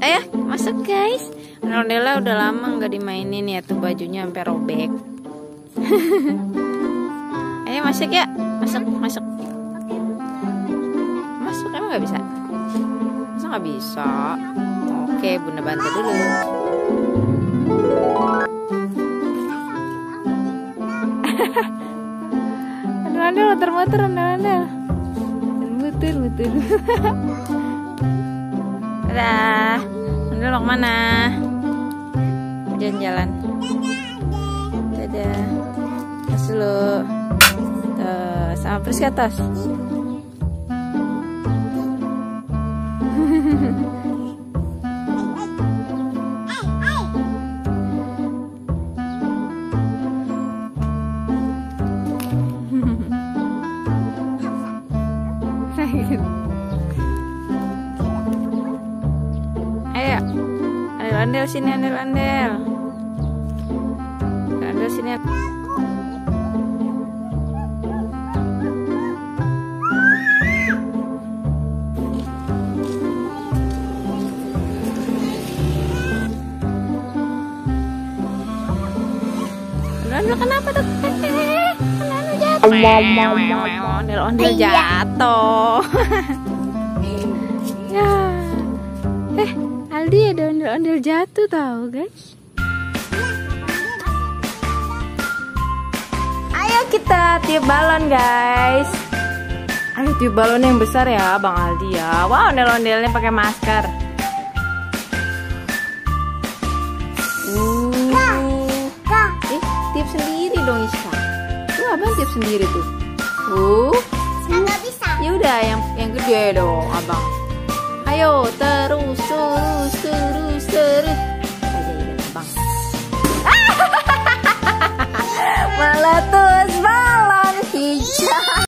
Ayo masuk guys. Ondel-ondelnya udah lama nggak dimainin ya, tuh bajunya sampai robek. Ayo masuk ya, masuk. Masuk emang nggak bisa? Masa nggak bisa? Oke, Bunda bantu dulu. Ondel-ondel muter-muter, ondel-ondel. Muter. Dadah. Ondel mau kemana? Jalan-jalan. Dadah. Terus dulu. Tuh, sama terus ke atas. Ayo, ondel-ondel sini, ondel-ondel sini. Ondel kenapa tuh? Ondel jatuh. Ya. Aldi ada ondel-ondel jatuh tahu guys. Ayo kita tiup balon guys. Ayo tiup balon yang besar ya Bang Aldi ya. Wah, ondel-ondelnya pakai masker. Tiup sendiri dong Isa. Tuh abang tiup sendiri tuh. Nggak bisa. Ya udah yang gede dong abang. Ayo terus.